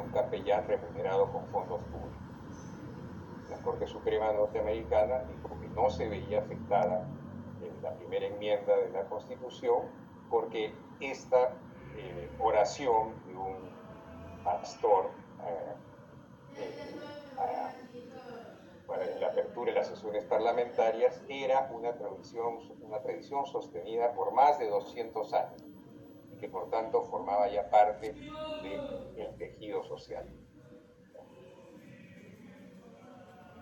un capellán remunerado con fondos públicos. La Corte Suprema norteamericana dijo que no se veía afectada la primera enmienda de la Constitución porque esta oración de un pastor para la apertura de las sesiones parlamentarias era una tradición sostenida por más de 200 años y que por tanto formaba ya parte del tejido social.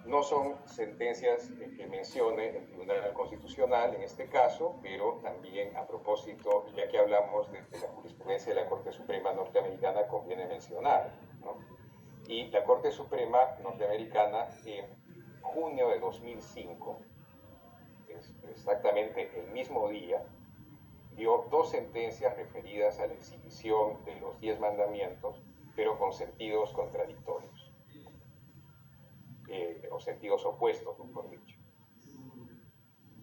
No son sentencias que mencione el Tribunal Constitucional en este caso, pero también a propósito, ya que hablamos de la jurisprudencia de la Corte Suprema norteamericana, conviene mencionar, ¿no? Y la Corte Suprema norteamericana en junio de 2005, exactamente el mismo día, dio dos sentencias referidas a la exhibición de los 10 mandamientos, pero con sentidos contradictorios. O sentidos opuestos, mejor dicho.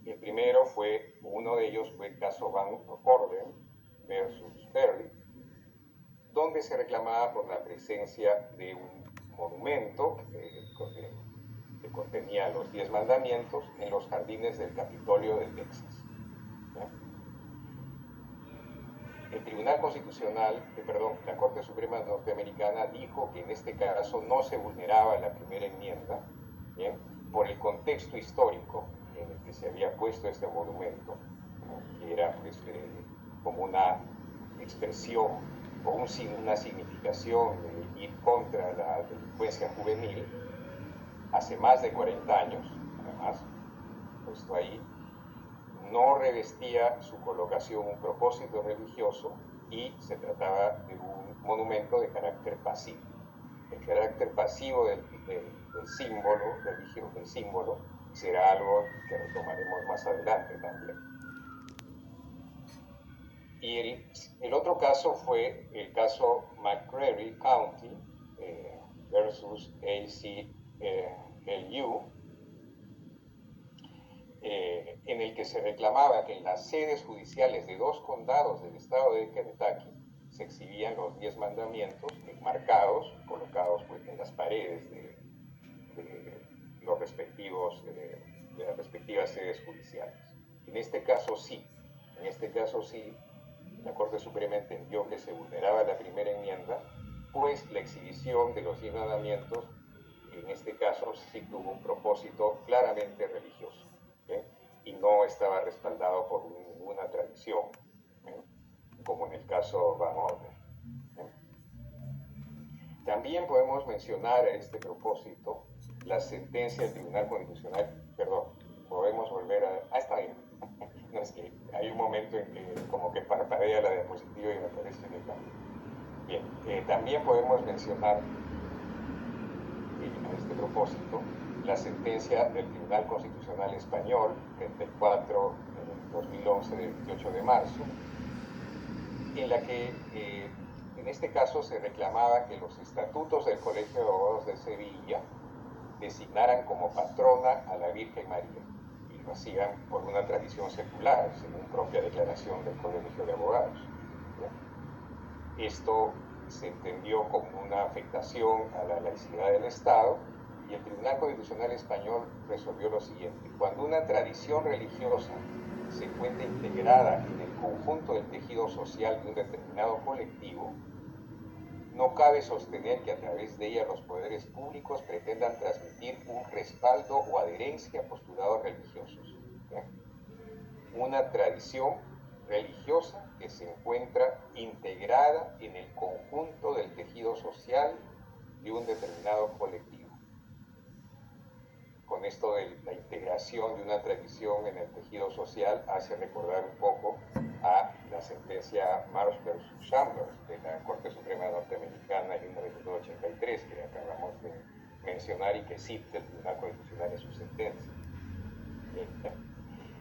El primero fue, uno de ellos fue el caso Van Orden versus Ehrlich, donde se reclamaba por la presencia de un monumento que contenía los 10 mandamientos en los jardines del Capitolio de Texas. El Tribunal Constitucional, la Corte Suprema norteamericana dijo que en este caso no se vulneraba la primera enmienda, ¿bien?, por el contexto histórico en el que se había puesto este monumento, ¿no?, que era pues, como una expresión o una significación de ir contra la delincuencia juvenil hace más de 40 años, además, puesto ahí. No revestía su colocación un propósito religioso y se trataba de un monumento de carácter pasivo. El carácter pasivo del símbolo religioso, del símbolo, será algo que retomaremos más adelante también. Y el otro caso fue el caso McCreary County versus ACLU, en el que se reclamaba que en las sedes judiciales de 2 condados del estado de Kentucky se exhibían los 10 mandamientos marcados, colocados pues, en las paredes de los respectivos, de las respectivas sedes judiciales. En este caso sí, la Corte Suprema entendió que se vulneraba la primera enmienda, pues la exhibición de los 10 mandamientos en este caso sí tuvo un propósito claramente religioso, y no estaba respaldado por ninguna tradición, como en el caso Van Orden. También podemos mencionar a este propósito la sentencia del Tribunal Constitucional, podemos volver a... está bien. No, es que hay un momento en que como que parpadea la diapositiva y me parece que cambia. Bien, también podemos mencionar a este propósito la sentencia del Tribunal Constitucional Español 34 en 2011 del 28 de marzo, en la que en este caso se reclamaba que los estatutos del Colegio de Abogados de Sevilla designaran como patrona a la Virgen María, y lo hacían por una tradición secular, según propia declaración del Colegio de Abogados. Esto se entendió como una afectación a la laicidad del Estado, y el Tribunal Constitucional Español resolvió lo siguiente: cuando una tradición religiosa se encuentra integrada en el conjunto del tejido social de un determinado colectivo, no cabe sostener que a través de ella los poderes públicos pretendan transmitir un respaldo o adherencia a postulados religiosos. Una tradición religiosa que se encuentra integrada en el conjunto del tejido social de un determinado colectivo. Con esto de la integración de una tradición en el tejido social hace recordar un poco a la sentencia Marsh versus Chambers de la Corte Suprema Norteamericana en 1983, que acabamos de mencionar y que cita el Tribunal Constitucional en su sentencia.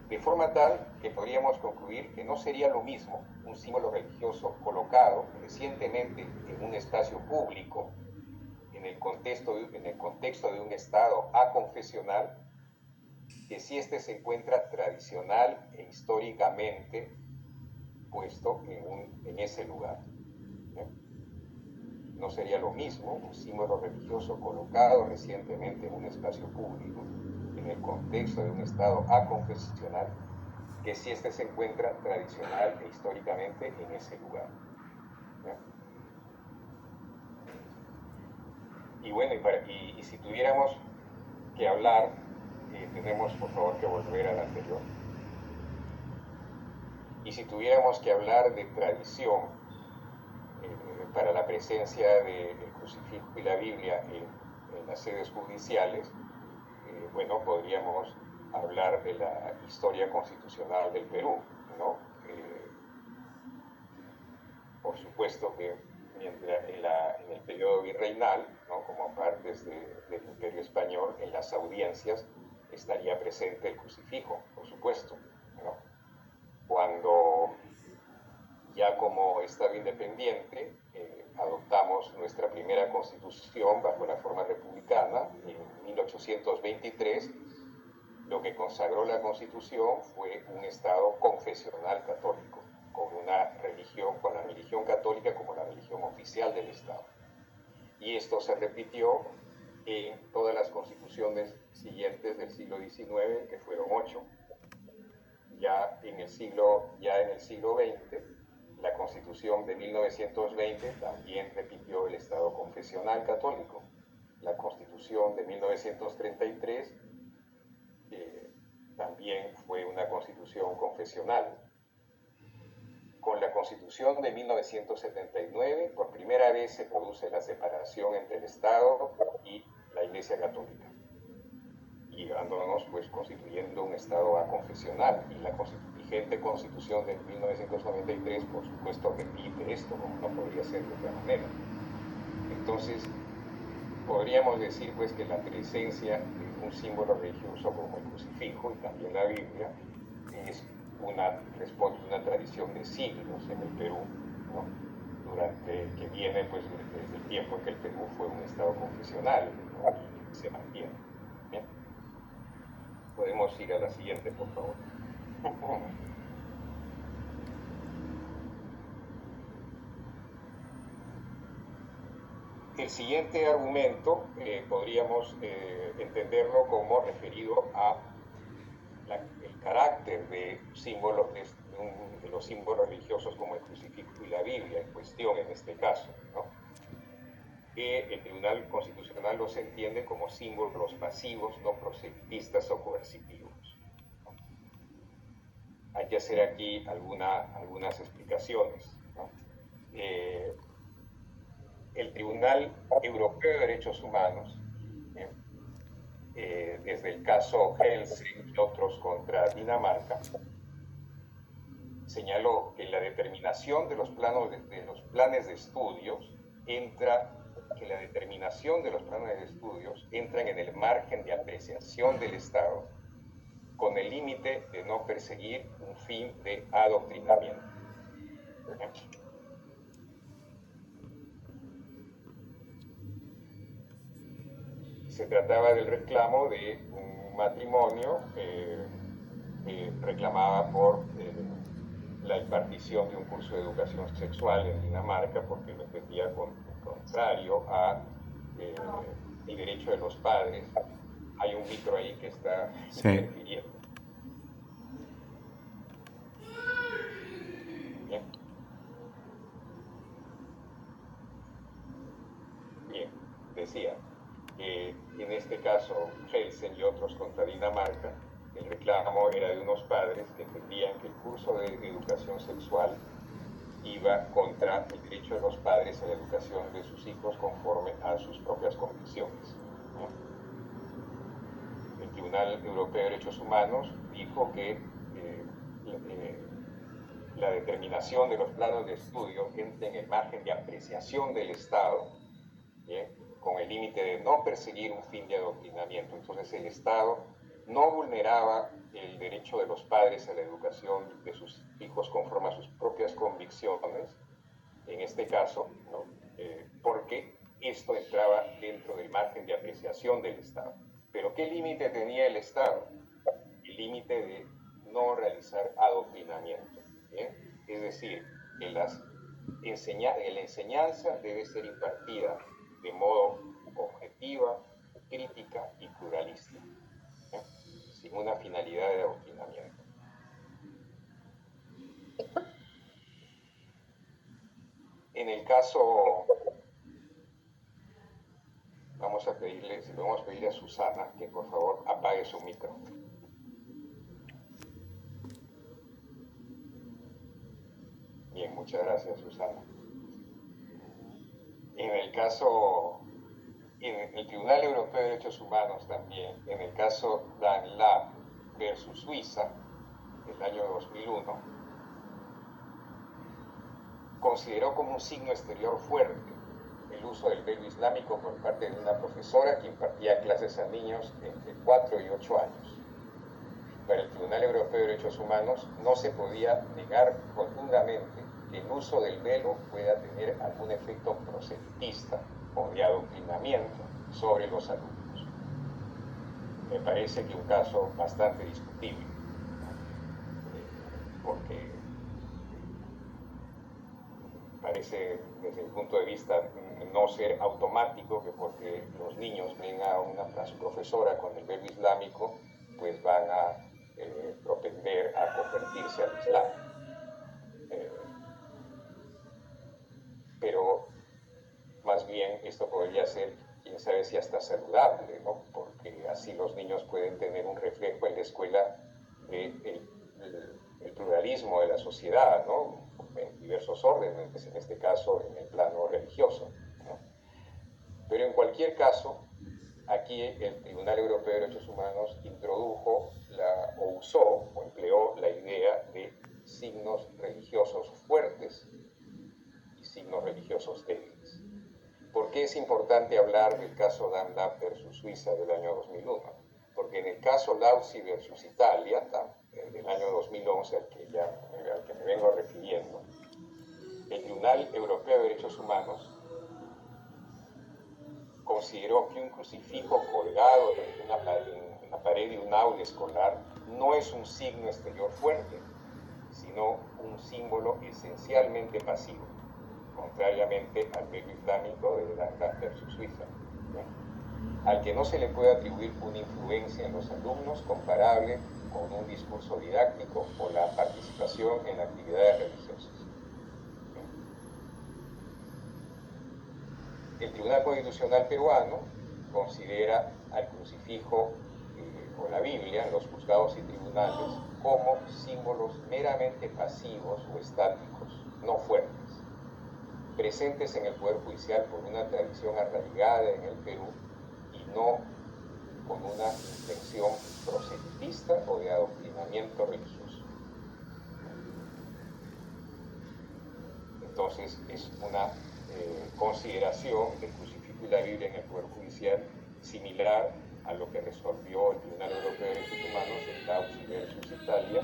De forma tal que podríamos concluir que no sería lo mismo un símbolo religioso colocado recientemente en un espacio público en el contexto de un Estado aconfesional, que si éste se encuentra tradicional e históricamente puesto en ese lugar. no sería lo mismo un símbolo religioso colocado recientemente en un espacio público, en el contexto de un Estado aconfesional, que si éste se encuentra tradicional e históricamente en ese lugar. ¿Ya? Y bueno, y si tuviéramos que hablar, tenemos por favor que volver al anterior, y si tuviéramos que hablar de tradición para la presencia del crucifijo y la Biblia en las sedes judiciales, bueno, podríamos hablar de la historia constitucional del Perú, ¿no? Por supuesto que mientras en el periodo virreinal, ¿no? Como partes del Imperio Español, en las audiencias estaría presente el crucifijo, por supuesto, ¿no? Cuando ya como Estado independiente adoptamos nuestra primera constitución bajo la forma republicana en 1823, lo que consagró la Constitución fue un Estado confesional católico, con una religión, con la religión católica como la religión oficial del Estado. Y esto se repitió en todas las constituciones siguientes del siglo XIX, que fueron 8. Ya en el siglo XX, la Constitución de 1920 también repitió el Estado confesional católico. La Constitución de 1933 también fue una constitución confesional. Con la Constitución de 1979, por primera vez se produce la separación entre el Estado y la Iglesia Católica, llegándonos pues constituyendo un Estado aconfesional, y la vigente Constitución de 1993 por supuesto repite esto, como no podría ser de otra manera. Entonces podríamos decir pues que la presencia de un símbolo religioso como el crucifijo y también la Biblia responde a una tradición de siglos en el Perú, ¿no? Que viene pues desde el tiempo en que el Perú fue un Estado confesional, ¿no? Y se mantiene. ¿Bien? Podemos ir a la siguiente, por favor. El siguiente argumento podríamos entenderlo como referido a el carácter de los símbolos religiosos como el crucifijo y la Biblia en cuestión en este caso, ¿no? Que el Tribunal Constitucional los entiende como símbolos pasivos, no proselitistas o coercitivos. Hay que hacer aquí algunas explicaciones, ¿no? El Tribunal Europeo de Derechos Humanos, desde el caso Helsinki y otros contra Dinamarca, señaló que la determinación de los planes de estudios entran en el margen de apreciación del Estado, con el límite de no perseguir un fin de adoctrinamiento. Se trataba del reclamo de un matrimonio que reclamaba por la impartición de un curso de educación sexual en Dinamarca, porque lo entendía contrario a el derecho de los padres. Hay un micro ahí que está interfiriendo. Bien. Bien, decía que en este caso Helsen y otros contra Dinamarca, el reclamo era de unos padres que entendían que el curso de educación sexual iba contra el derecho de los padres a la educación de sus hijos conforme a sus propias convicciones. El Tribunal Europeo de Derechos Humanos dijo que la determinación de los planos de estudio entra en el margen de apreciación del Estado, ¿bien?, con el límite de no perseguir un fin de adoctrinamiento. Entonces el Estado no vulneraba el derecho de los padres a la educación de sus hijos conforme a sus propias convicciones, en este caso, ¿no? Porque esto entraba dentro del margen de apreciación del Estado. Pero ¿qué límite tenía el Estado? El límite de no realizar adoctrinamiento, ¿bien? Es decir, que las la enseñanza debe ser impartida de modo objetiva, crítica y pluralista, ¿eh? Sin una finalidad de adoctrinamiento. En el caso, vamos a pedirle, si podemos pedirle a Susana que por favor apague su micro. Bien, muchas gracias, Susana. En el caso, en el Tribunal Europeo de Derechos Humanos también, en el caso Danlab versus Suiza, del año 2001, consideró como un signo exterior fuerte el uso del velo islámico por parte de una profesora que impartía clases a niños entre 4 y 8 años. Para el Tribunal Europeo de Derechos Humanos no se podía negar rotundamente que el uso del velo pueda tener algún efecto proselitista o de adoctrinamiento sobre los alumnos. Me parece que un caso bastante discutible, porque parece desde mi punto de vista no ser automático que porque los niños ven a su profesora con el velo islámico, pues van a propender a convertirse al Islam. Pero más bien esto podría ser, quién sabe si hasta saludable, ¿no? Porque así los niños pueden tener un reflejo en la escuela del pluralismo de la sociedad, ¿no? En diversos órdenes, en este caso en el plano religioso, ¿no? Pero en cualquier caso, aquí el Tribunal Europeo de Derechos Humanos introdujo o usó o empleó la idea de signos religiosos fuertes y signos religiosos débiles. ¿Por qué es importante hablar del caso Danlab versus Suiza del año 2001? Porque en el caso Lauzi versus Italia, del año 2011, al que me vengo refiriendo, el Tribunal Europeo de Derechos Humanos consideró que un crucifijo colgado en una pared de un aula escolar no es un signo exterior fuerte, sino un símbolo esencialmente pasivo, contrariamente al velo islámico de Danlab versus Suiza, ¿no? Al que no se le puede atribuir una influencia en los alumnos comparable con un discurso didáctico o la participación en actividades religiosas. El Tribunal Constitucional peruano considera al crucifijo o la Biblia en los juzgados y tribunales como símbolos meramente pasivos o estáticos, no fuertes, presentes en el Poder Judicial por una tradición arraigada en el Perú y no con una intención proselitista o de adoctrinamiento religioso. Entonces es una consideración del crucifijo y la Biblia en el Poder Judicial similar a lo que resolvió el Tribunal Europeo de Derechos Humanos en Lauzi versus Italia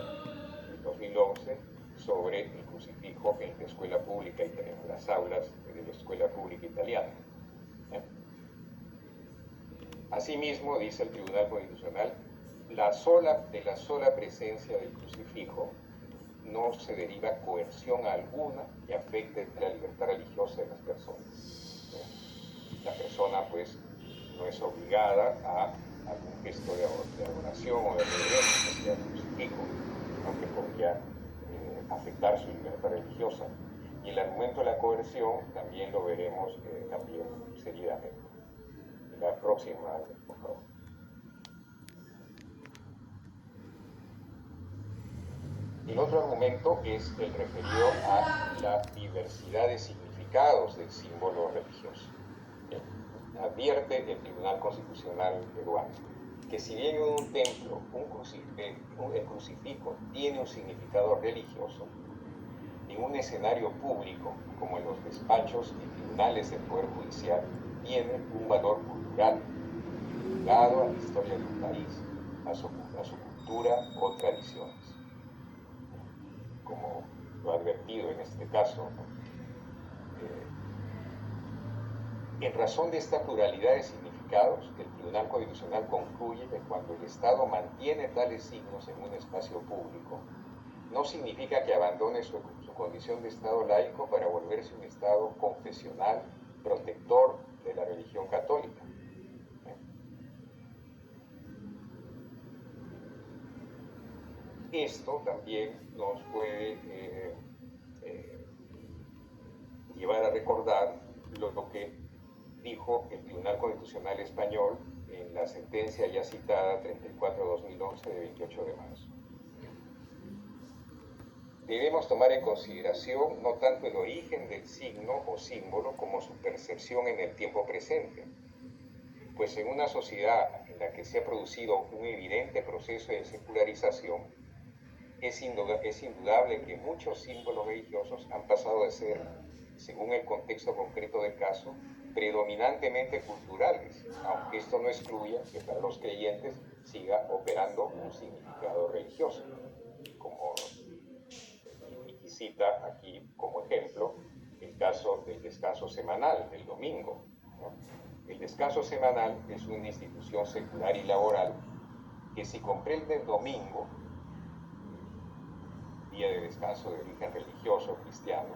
en 2011 sobre el crucifijo en la escuela pública y en las aulas de la escuela pública italiana. Asimismo, dice el Tribunal Constitucional, de la sola presencia del crucifijo no se deriva coerción alguna que afecte la libertad religiosa de las personas. La persona, pues, no es obligada a algún gesto de adoración o de reverencia hacia el crucifijo, aunque podría afectar su libertad religiosa. Y el argumento de la coerción también lo veremos también seguidamente. La próxima, por favor. El otro argumento es el referido a la diversidad de significados del símbolo religioso. Advierte el Tribunal Constitucional peruano que si bien en un templo el crucifijo tiene un significado religioso, en un escenario público, como en los despachos y tribunales del Poder Judicial, tiene un valor cultural ligado a la historia de un país, a su cultura o tradiciones. Como lo ha advertido en este caso, ¿no? En razón de esta pluralidad de significados, el Tribunal Constitucional concluye que cuando el Estado mantiene tales signos en un espacio público, no significa que abandone su condición de Estado laico para volverse un Estado confesional, protector de la religión católica. Esto también nos puede llevar a recordar lo que dijo el Tribunal Constitucional Español en la sentencia ya citada 34-2011 de 28 de marzo. Debemos tomar en consideración no tanto el origen del signo o símbolo como su percepción en el tiempo presente, pues en una sociedad en la que se ha producido un evidente proceso de secularización, es indudable que muchos símbolos religiosos han pasado de ser, según el contexto concreto del caso, predominantemente culturales, aunque esto no excluya que para los creyentes siga operando un significado religioso, como y cita aquí como ejemplo el caso del descanso semanal, del domingo, ¿no? El descanso semanal es una institución secular y laboral que si comprende el domingo, día de descanso de origen religioso cristiano,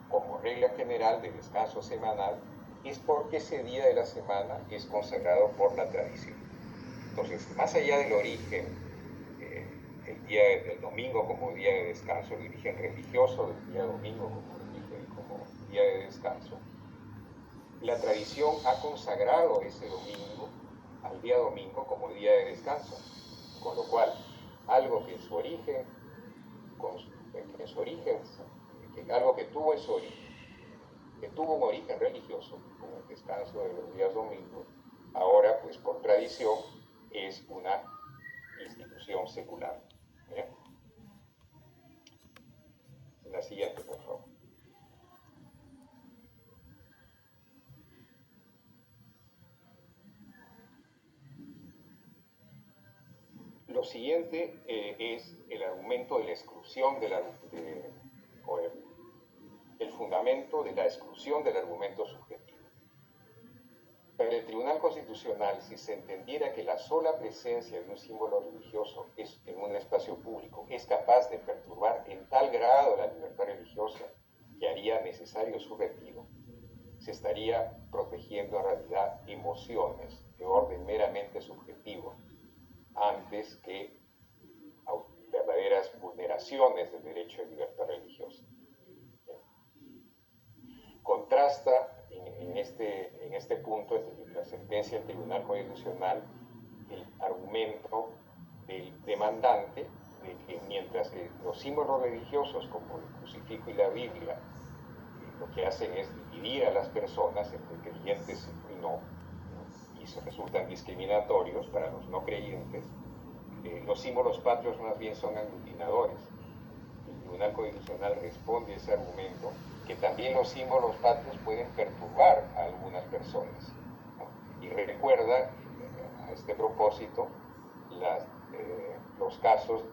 como regla general de descanso semanal, es porque ese día de la semana es consagrado por la tradición. Entonces, más allá del origen, el día del domingo como día de descanso, el origen religioso del día domingo como día de descanso, la tradición ha consagrado ese domingo al día domingo como día de descanso, con lo cual algo que en su origen, algo que tuvo en su origen, que tuvo un origen religioso, como el descanso de los días domingos, ahora pues por tradición es una institución secular. ¿Bien? La siguiente, por favor. Lo siguiente es el argumento de la exclusión o el fundamento de la exclusión del argumento subjetivo. Para el Tribunal Constitucional, si se entendiera que la sola presencia de un símbolo religioso en un espacio público es capaz de perturbar en tal grado la libertad religiosa que haría necesario su retiro, se estaría protegiendo en realidad emociones de orden meramente subjetivo, antes que verdaderas vulneraciones del derecho de libertad religiosa. Contrasta en este punto, en la sentencia del Tribunal Constitucional, el argumento del demandante de que mientras que los símbolos religiosos como el crucifijo y la Biblia lo que hacen es dividir a las personas entre creyentes y no, y se resultan discriminatorios para los no creyentes, los símbolos patrios más bien son aglutinadores. El Tribunal Constitucional responde a ese argumento que también los símbolos patrios pueden perturbar a algunas personas, ¿no? Y recuerda a este propósito los casos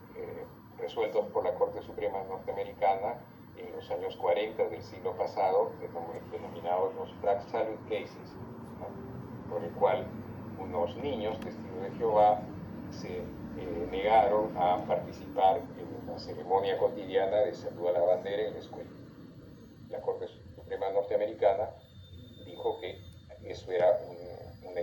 resueltos por la Corte Suprema Norteamericana en los años 40 del siglo pasado, denominados los Flag Salute Cases, ¿no? Por el cual unos niños testigos de Jehová se negaron a participar en la ceremonia cotidiana de salud a la bandera en la escuela. La Corte Suprema Norteamericana dijo que eso era una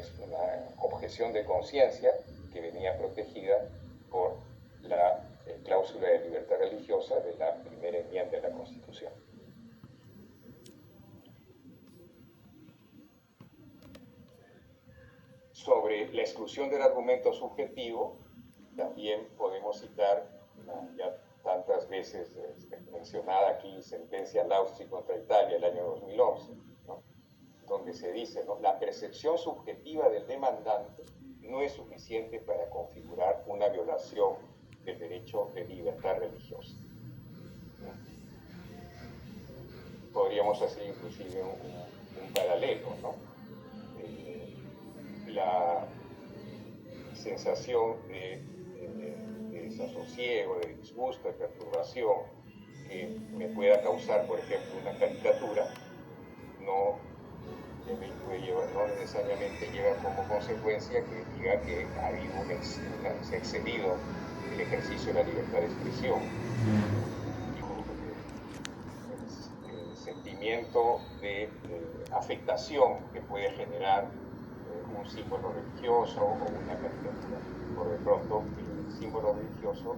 objeción de conciencia que venía protegida por la cláusula de libertad religiosa de la primera enmienda de la Constitución. Sobre la exclusión del argumento subjetivo, también podemos citar ya tantas veces mencionada aquí sentencia Laustri contra Italia el año 2011, ¿no? Donde se dice, ¿no?, la percepción subjetiva del demandante no es suficiente para configurar una violación del derecho de libertad religiosa. Podríamos hacer inclusive un paralelo, ¿no? La sensación de desasosiego, de disgusto, de perturbación que me pueda causar, por ejemplo, una caricatura, no necesariamente lleva como consecuencia que diga que ha habido se ha excedido el ejercicio de la libertad de expresión. sentimiento de afectación que puede generar un símbolo religioso o una caricatura. Por de pronto, el símbolo religioso,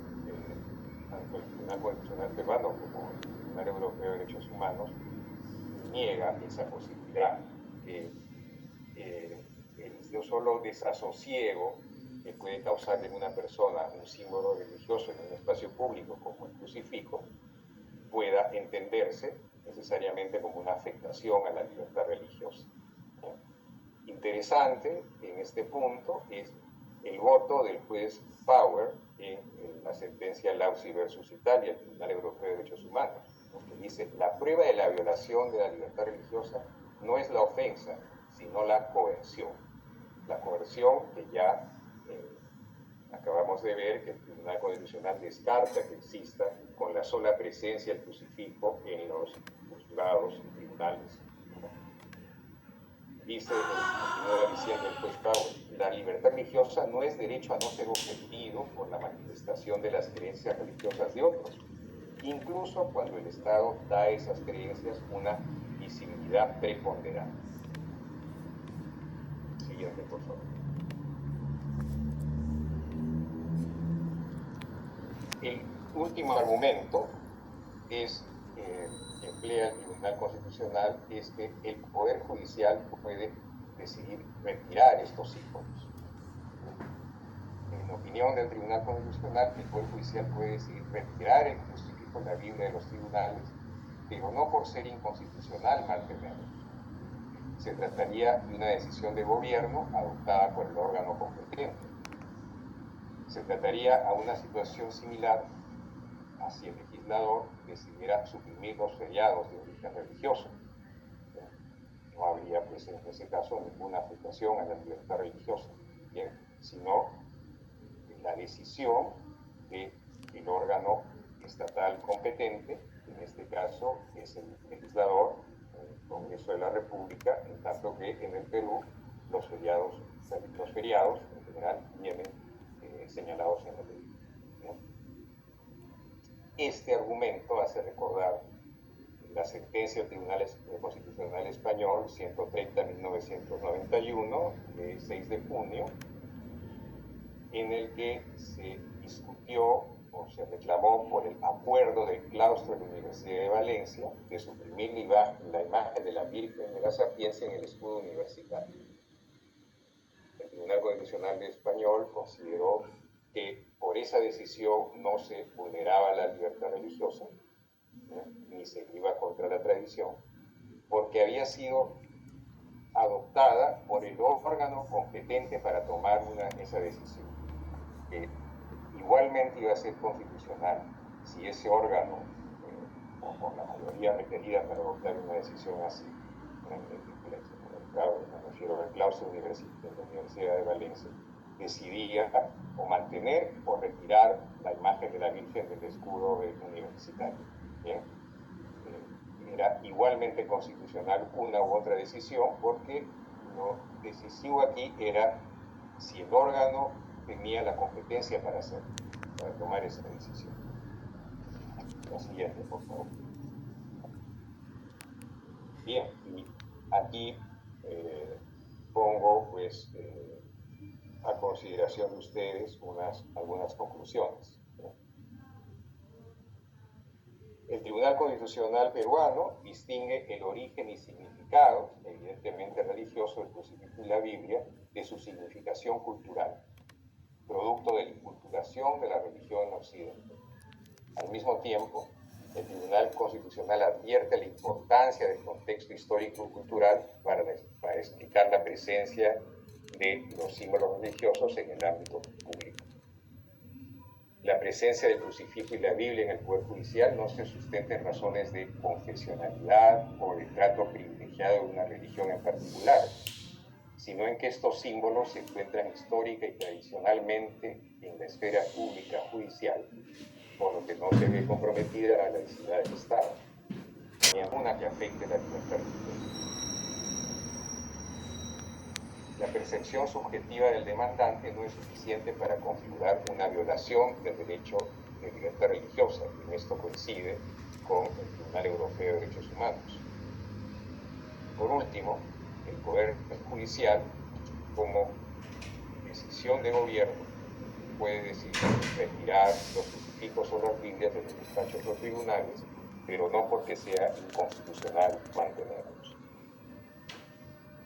tanto el Tribunal Constitucional Peruano como el Tribunal Europeo de Derechos Humanos, niega esa posibilidad. El solo desasosiego que puede causarle en una persona un símbolo religioso en un espacio público como el crucifijo pueda entenderse necesariamente como una afectación a la libertad religiosa. Interesante en este punto es el voto del juez Power en la sentencia Lausi versus Italia, el Tribunal Europeo de Derechos Humanos, porque dice: la prueba de la violación de la libertad religiosa no es la ofensa, sino la coerción. La coerción que ya acabamos de ver que el Tribunal Constitucional descarta que exista con la sola presencia del crucifijo en los juzgados y tribunales. Dice, continúa diciendo el juez Power, la libertad religiosa no es derecho a no ser ofendido por la manifestación de las creencias religiosas de otros, incluso cuando el Estado da a esas creencias una visibilidad preponderante. Siguiente, por favor. El último argumento es que emplea el Tribunal Constitucional es que el Poder Judicial puede decidir retirar estos símbolos. En opinión del Tribunal Constitucional, el Poder Judicial puede decidir retirar el crucifijo en la Biblia de los tribunales, pero no por ser inconstitucional mantenerlo. Se trataría de una decisión de gobierno adoptada por el órgano competente. Se trataría a una situación similar a si el legislador decidiera suprimir los feriados de origen religioso. No habría, pues, en ese caso ninguna afectación a la libertad religiosa, bien, sino la decisión del órgano estatal competente, en este caso es el legislador, el Congreso de la República, en tanto que en el Perú los feriados en general vienen señalados en la ley. Este argumento hace recordar la sentencia del Tribunal Constitucional Español 130-1991, de 6 de junio, en el que se discutió o se reclamó por el acuerdo del claustro de la Universidad de Valencia de suprimir la imagen de la Virgen de la Sapiencia en el escudo universitario. El Tribunal Constitucional Español consideró que por esa decisión no se vulneraba la libertad religiosa, ni se iba contra la tradición, porque había sido adoptada por el órgano competente para tomar esa decisión, que igualmente iba a ser constitucional si ese órgano, o por la mayoría requerida para adoptar una decisión así, me refiero al claustro de la Universidad de Valencia, decidía o mantener o retirar la imagen de la Virgen del escudo universitario. ¿Bien? Era igualmente constitucional una u otra decisión, porque lo decisivo aquí era si el órgano tenía la competencia para hacerlo, para tomar esa decisión. La siguiente, por favor. Bien, y aquí pongo pues a consideración de ustedes algunas conclusiones. El Tribunal Constitucional peruano distingue el origen y significado, evidentemente religioso, del crucifijo y la Biblia, de su significación cultural, producto de la inculturación de la religión en Occidente. Al mismo tiempo, el Tribunal Constitucional advierte la importancia del contexto histórico y cultural para explicar la presencia de los símbolos religiosos en el ámbito público. La presencia del crucifijo y la Biblia en el Poder Judicial no se sustenta en razones de confesionalidad o de trato privilegiado de una religión en particular, sino en que estos símbolos se encuentran histórica y tradicionalmente en la esfera pública judicial, por lo que no se ve comprometida la laicidad del Estado, ni alguna que afecte la libertad religiosa. La percepción subjetiva del demandante no es suficiente para configurar una violación del derecho de libertad religiosa, y en esto coincide con el Tribunal Europeo de Derechos Humanos. Por último, el Poder Judicial, como decisión de gobierno, puede decidir retirar los crucifijos o las Biblias de los despachos de los tribunales, pero no porque sea inconstitucional mantenerlos.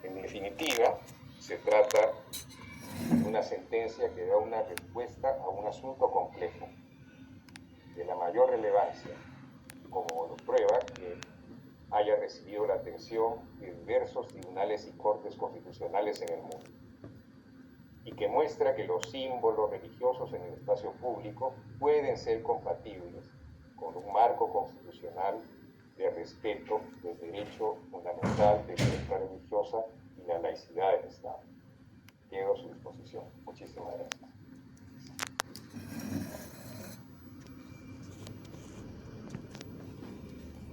En definitiva, se trata de una sentencia que da una respuesta a un asunto complejo, de la mayor relevancia, como lo prueba que haya recibido la atención de diversos tribunales y cortes constitucionales en el mundo, y que muestra que los símbolos religiosos en el espacio público pueden ser compatibles con un marco constitucional de respeto del derecho fundamental de libertad religiosa y la laicidad del Estado. Quedo a su disposición. Muchísimas gracias.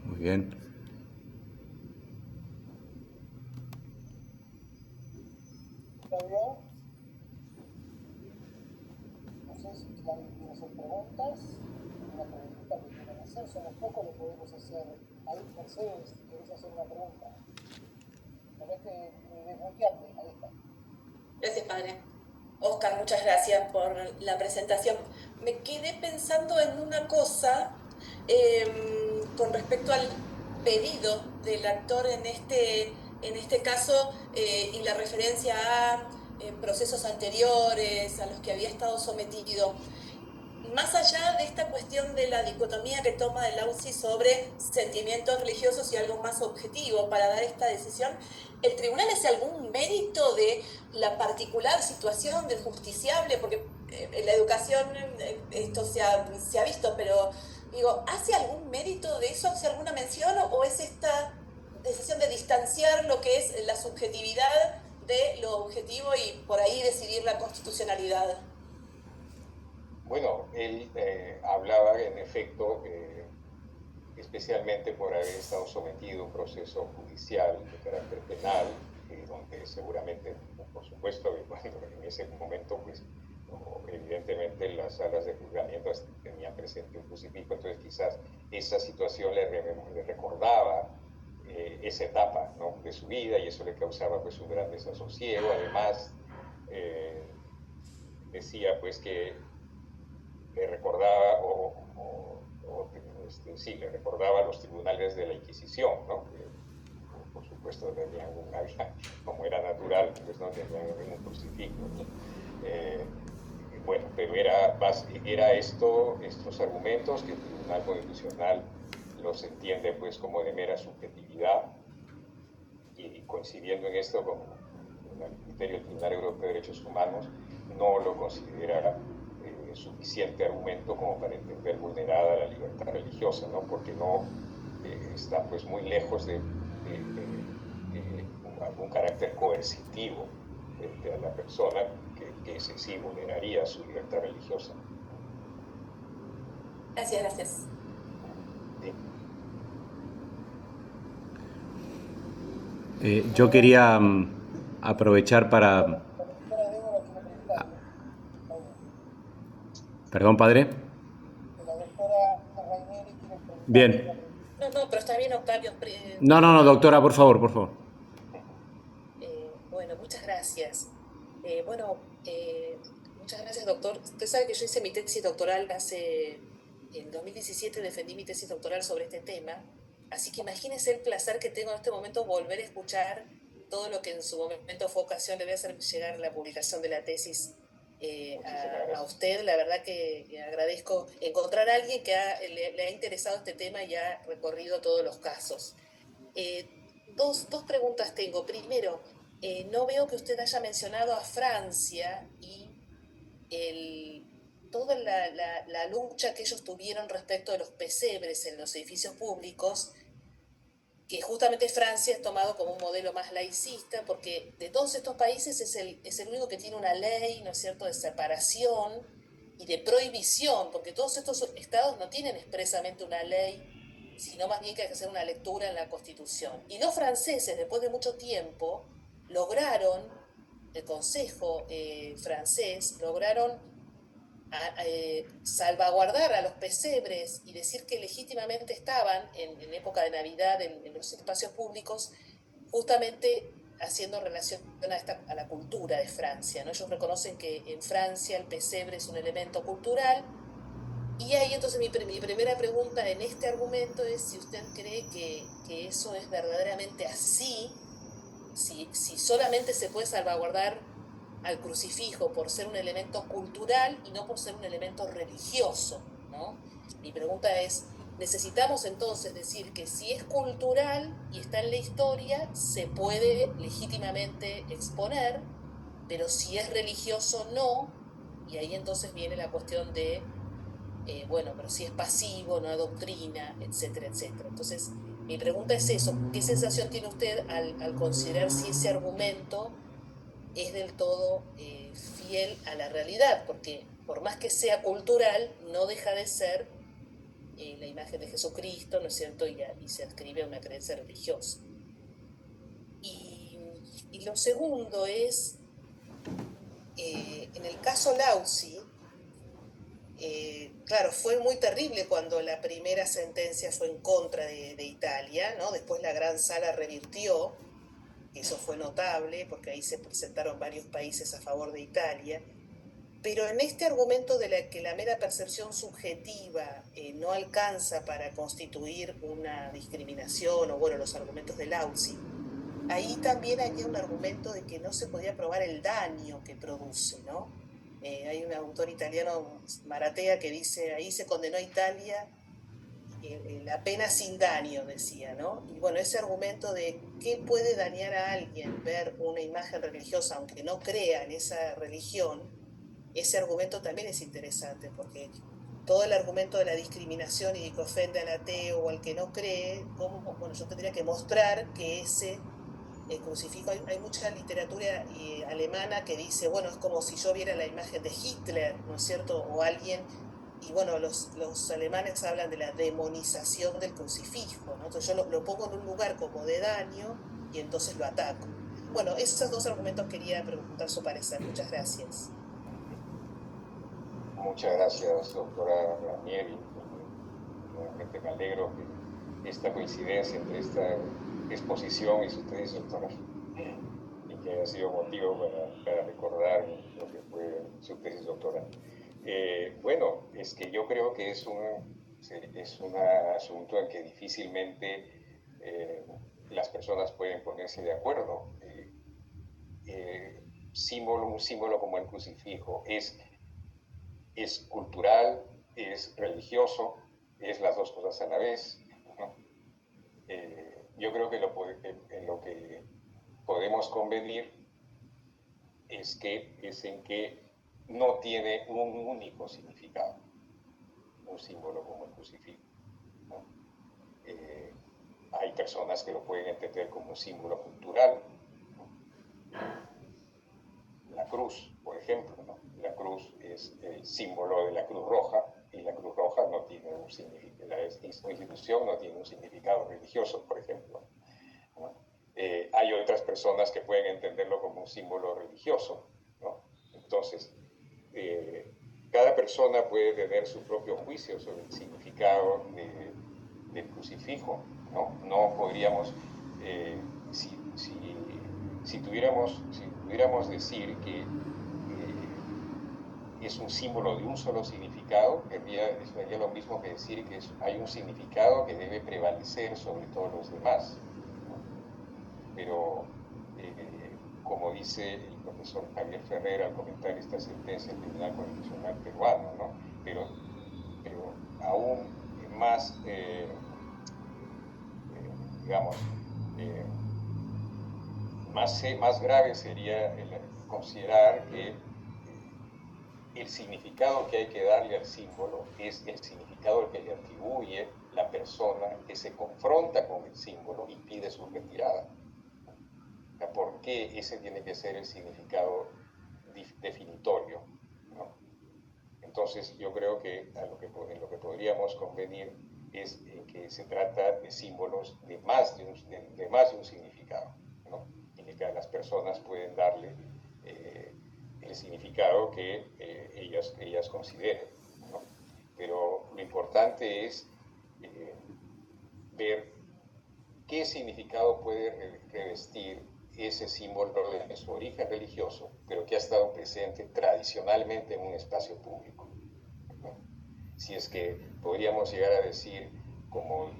Muy bien. Claudio, no sé si alguien quiere hacer preguntas, una preguntita que quieran hacer, somos pocos, lo podemos hacer. Ahí, Mercedes, si querés hacer una pregunta. Tenés que desbloquearte, ahí está. Gracias, padre. Oscar, muchas gracias por la presentación. Me quedé pensando en una cosa con respecto al pedido del actor en este caso y la referencia a procesos anteriores a los que había estado sometido. Más allá de esta cuestión de la dicotomía que toma el AUSI sobre sentimientos religiosos y algo más objetivo para dar esta decisión, ¿el tribunal hace algún mérito de la particular situación del justiciable? Porque en la educación esto se ha visto, pero digo, ¿hace algún mérito de eso? ¿Hace alguna mención o es esta decisión de distanciar lo que es la subjetividad de lo objetivo y por ahí decidir la constitucionalidad? Bueno, él hablaba en efecto, especialmente por haber estado sometido a un proceso judicial de carácter penal, donde seguramente, por supuesto, en ese momento, pues, evidentemente las salas de juzgamiento tenían presente un crucifijo, entonces quizás esa situación le recordaba esa etapa, ¿no?, de su vida, y eso le causaba pues un gran desasosiego. Además, decía pues que le recordaba le recordaba a los tribunales de la Inquisición, ¿no? Que, por supuesto tenían una vida, como era natural, pues no tenían ningún crucifijo, ¿no? Bueno, pero era estos argumentos que el Tribunal Constitucional los entiende pues como de mera subjetividad, y coincidiendo en esto con el criterio del Tribunal Europeo de Derechos Humanos, no lo considera suficiente argumento como para entender vulnerada la libertad religiosa, ¿no? Porque no está pues muy lejos de algún carácter coercitivo frente a la persona que ese sí vulneraría su libertad religiosa. Gracias. Sí. Yo quería aprovechar para... Perdón, padre. Bien. No, pero está bien, Octavio. No, doctora, por favor. Bueno, muchas gracias. Muchas gracias, doctor. Usted sabe que yo hice mi tesis doctoral en 2017 defendí mi tesis doctoral sobre este tema, así que imagínese el placer que tengo en este momento volver a escuchar todo lo que en su momento fue ocasión de hacer llegar la publicación de la tesis a usted. La verdad que agradezco encontrar a alguien que le ha interesado este tema y ha recorrido todos los casos. Dos preguntas tengo. Primero, no veo que usted haya mencionado a Francia y toda la lucha que ellos tuvieron respecto de los pesebres en los edificios públicos, que justamente Francia es tomado como un modelo más laicista, porque de todos estos países es el único que tiene una ley, ¿no es cierto?, de separación y de prohibición, porque todos estos estados no tienen expresamente una ley, sino más bien que hay que hacer una lectura en la Constitución. Y los franceses, después de mucho tiempo, el Consejo francés, lograron salvaguardar a los pesebres y decir que legítimamente estaban en época de Navidad en los espacios públicos, justamente haciendo relación a la cultura de Francia, ¿no? Ellos reconocen que en Francia el pesebre es un elemento cultural. Y ahí entonces mi primera pregunta en este argumento es si usted cree que eso es verdaderamente así, si solamente se puede salvaguardar al crucifijo por ser un elemento cultural y no por ser un elemento religioso, ¿no? Mi pregunta es, necesitamos entonces decir que si es cultural y está en la historia, se puede legítimamente exponer, pero si es religioso no, y ahí entonces viene la cuestión de bueno, pero si es pasivo, no adoctrina, etcétera, etcétera. Entonces, mi pregunta es eso, ¿qué sensación tiene usted al considerar si ese argumento es del todo fiel a la realidad? Porque por más que sea cultural, no deja de ser la imagen de Jesucristo, ¿no es cierto? Y se adscribe a una creencia religiosa. Y, y lo segundo es, en el caso Lauzi, claro, fue muy terrible cuando la primera sentencia fue en contra de Italia, ¿no? Después la Gran Sala revirtió, eso fue notable porque ahí se presentaron varios países a favor de Italia, pero en este argumento de que la mera percepción subjetiva no alcanza para constituir una discriminación, o bueno, los argumentos de Lauzi, ahí también había un argumento de que no se podía probar el daño que produce, ¿no? Hay un autor italiano, Maratea, que dice, ahí se condenó a Italia la pena sin daño, decía, ¿no? Y bueno, ese argumento de qué puede dañar a alguien ver una imagen religiosa, aunque no crea en esa religión, ese argumento también es interesante, porque todo el argumento de la discriminación y de que ofende al ateo o al que no cree, ¿cómo? Bueno, yo tendría que mostrar que ese crucifijo. Hay mucha literatura alemana que dice, bueno, es como si yo viera la imagen de Hitler, ¿no es cierto? O alguien, y bueno, los alemanes hablan de la demonización del crucifijo, ¿no? Entonces yo lo pongo en un lugar como de daño y entonces lo ataco. Bueno, esos dos argumentos quería preguntar su parecer. Muchas gracias. Muchas gracias, doctora Ranieri. Realmente me alegro que esta coincidencia entre esta exposición y su tesis doctoral, y que haya sido motivo para recordar lo que fue su tesis doctoral. Bueno, es que yo creo que es un asunto en que difícilmente las personas pueden ponerse de acuerdo. Un símbolo como el crucifijo es cultural, es religioso, es las dos cosas a la vez, ¿no? Yo creo que en lo que podemos convenir es en que no tiene un único significado, un símbolo como el crucifijo, ¿no? Hay personas que lo pueden entender como un símbolo cultural, ¿no? La cruz, por ejemplo, ¿no? La cruz es el símbolo de la Cruz Roja, y la Cruz Roja no tiene un significado, la institución no tiene un significado religioso, por ejemplo, ¿no? Hay otras personas que pueden entenderlo como un símbolo religioso, ¿no? Entonces, cada persona puede tener su propio juicio sobre el significado del crucifijo, ¿no? No podríamos, si pudiéramos decir que es un símbolo de un solo significado, sería lo mismo que decir que hay un significado que debe prevalecer sobre todos los demás, ¿no? Pero, como dice el profesor Javier Ferrer al comentar esta sentencia del Tribunal Constitucional peruano, ¿no? pero aún más, digamos, más grave sería considerar que el significado que hay que darle al símbolo es el significado que le atribuye la persona que se confronta con el símbolo y pide su retirada. ¿Por qué ese tiene que ser el significado definitorio, ¿no? Entonces yo creo que en lo que podríamos convenir es que se trata de símbolos de más de un significado, ¿no? Y que las personas pueden darle el significado que ellas consideren, ¿no? Pero lo importante es ver ¿qué significado puede revestir ese símbolo de su origen religioso, pero que ha estado presente tradicionalmente en un espacio público? ¿No? Si es que podríamos llegar a decir, como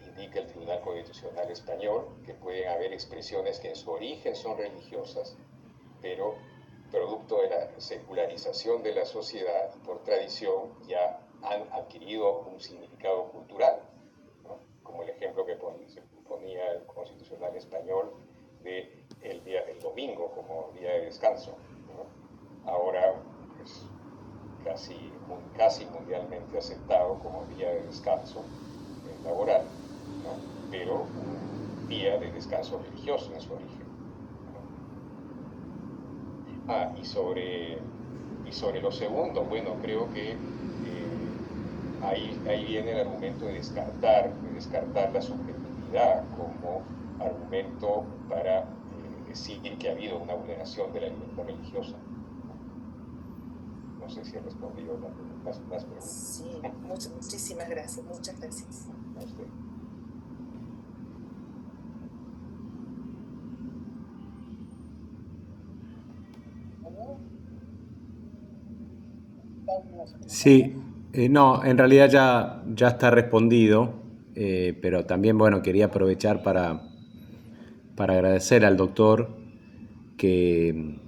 indica el Tribunal Constitucional Español, que pueden haber expresiones que en su origen son religiosas, pero producto de la secularización de la sociedad, por tradición, ya han adquirido un significado cultural, ¿no? Como el ejemplo que ponía el Constitucional Español de el domingo como día de descanso, ¿no? Ahora es casi mundialmente aceptado como día de descanso laboral, ¿no? Pero un día de descanso religioso en su origen, ¿no? Y sobre lo segundo, bueno, creo que ahí viene el argumento de descartar la subjetividad como argumento para decir que ha habido una vulneración de la libertad religiosa. No sé si he respondido las preguntas. Sí, muchísimas gracias, muchas gracias. A usted. Sí, no, en realidad ya está respondido, pero también, bueno, quería aprovechar para agradecer al doctor que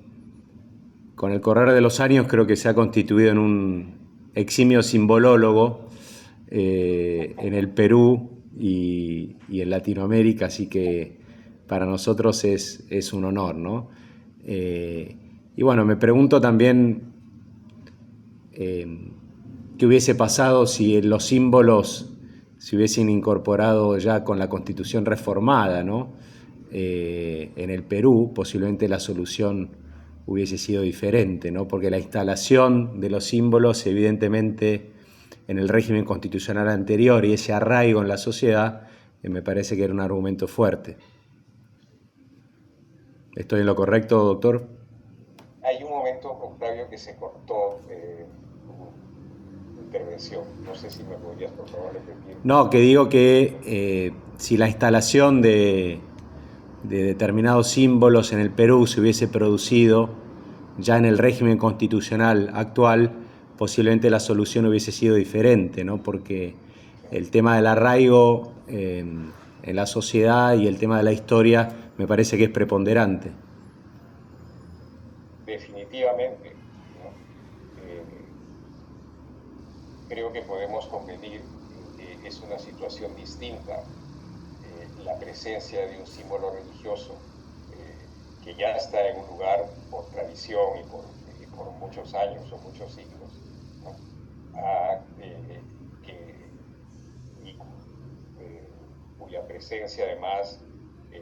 con el correr de los años creo que se ha constituido en un eximio simbolólogo en el Perú y en Latinoamérica, así que para nosotros es un honor, ¿no? Y bueno, me pregunto también qué hubiese pasado si los símbolos se hubiesen incorporado ya con la Constitución reformada, ¿no? En el Perú posiblemente la solución hubiese sido diferente, ¿no? Porque la instalación de los símbolos evidentemente en el régimen constitucional anterior y ese arraigo en la sociedad me parece que era un argumento fuerte. ¿Estoy en lo correcto, doctor? Hay un momento, Octavio, que se cortó tu intervención. No sé si me podrías, por favor, repetir. No, que digo que si la instalación de determinados símbolos en el Perú se hubiese producido ya en el régimen constitucional actual, posiblemente la solución hubiese sido diferente, ¿no? Porque el tema del arraigo en la sociedad y el tema de la historia me parece que es preponderante. Definitivamente, ¿no? Creo que podemos convenir que es una situación distinta la presencia de un símbolo religioso que ya está en un lugar por tradición y por muchos años o muchos siglos, ¿no? Cuya presencia además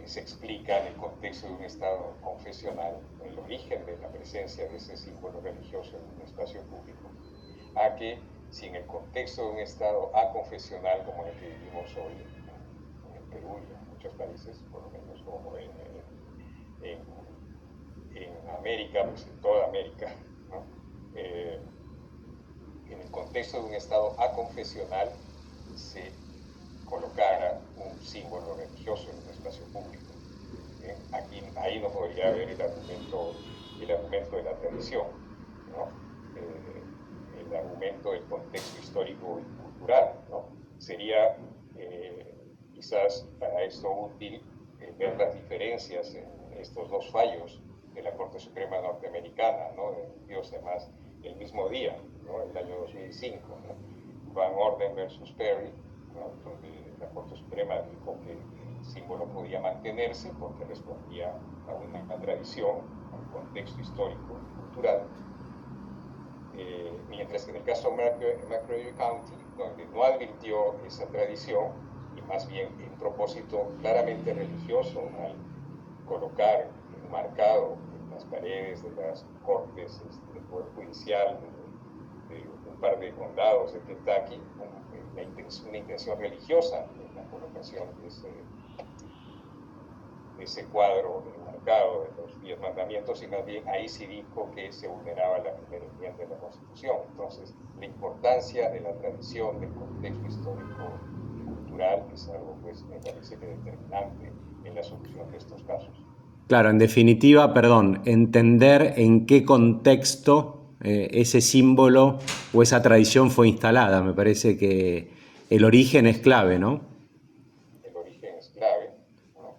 se explica en el contexto de un estado confesional, el origen de la presencia de ese símbolo religioso en un espacio público, a que si en el contexto de un estado aconfesional como el que vivimos hoy en el Perú y en muchos países, por lo menos como en América, pues en toda América, ¿no? En el contexto de un estado aconfesional se colocara un símbolo religioso en un espacio público. Ahí no podría haber el argumento de la tradición, ¿no? El argumento del contexto histórico y cultural, ¿no? Sería quizás para esto útil ver las diferencias en estos dos fallos de la Corte Suprema norteamericana, ¿no? Emitidos además el mismo día, ¿no? El año 2005, ¿no? Van Orden versus Perry, ¿no? Donde la Corte Suprema dijo que el símbolo podía mantenerse porque respondía a una tradición, a un contexto histórico y cultural. Mientras que en el caso de McCreary County, donde no advirtió esa tradición y más bien un propósito claramente religioso al colocar enmarcado en las paredes de las cortes del Poder Judicial de un par de condados de Kentucky una intención religiosa en la colocación de ese cuadro enmarcado de los 10 mandamientos, y más bien ahí sí dijo que se vulneraba la primera enmienda de la Constitución. Entonces, la importancia de la tradición, del contexto histórico y cultural es algo, pues, me parece que determinante en la solución de estos casos. Claro, en definitiva, perdón, entender en qué contexto ese símbolo o esa tradición fue instalada. Me parece que el origen es clave, ¿no? El origen es clave, ¿no?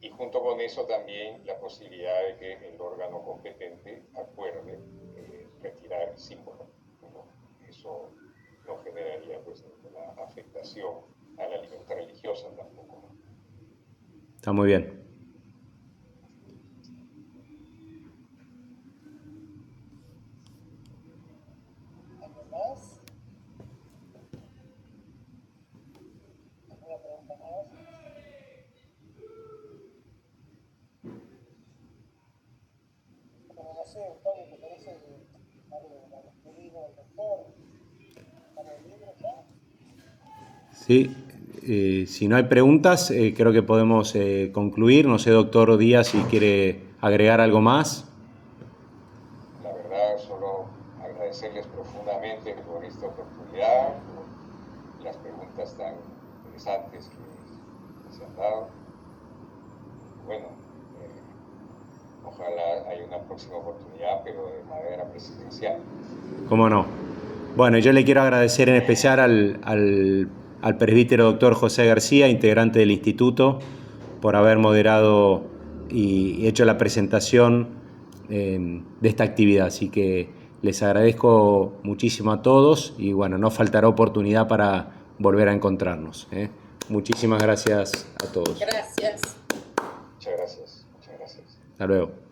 Y junto con eso también la posibilidad de que el órgano competente acuerde retirar el símbolo, ¿no? Eso no generaría, pues, ninguna afectación a la libertad religiosa tampoco, ¿no? Está muy bien. ¿Alguien más? ¿Alguna pregunta más? Bueno, no sé, Octavio, ¿te parece que algo de la masculina del doctor? ¿Estamos libres ya? Sí, si no hay preguntas, creo que podemos concluir. No sé, doctor Díaz, si quiere agregar algo más. La verdad, solo agradecerles profundamente por esta oportunidad, por las preguntas tan interesantes que se han dado. Bueno, ojalá haya una próxima oportunidad, pero de manera presencial. ¿Cómo no? Bueno, yo le quiero agradecer en especial al presbítero doctor José García, integrante del instituto, por haber moderado y hecho la presentación de esta actividad. Así que les agradezco muchísimo a todos y bueno, no faltará oportunidad para volver a encontrarnos. Muchísimas gracias a todos. Gracias. Muchas gracias. Muchas gracias. Hasta luego.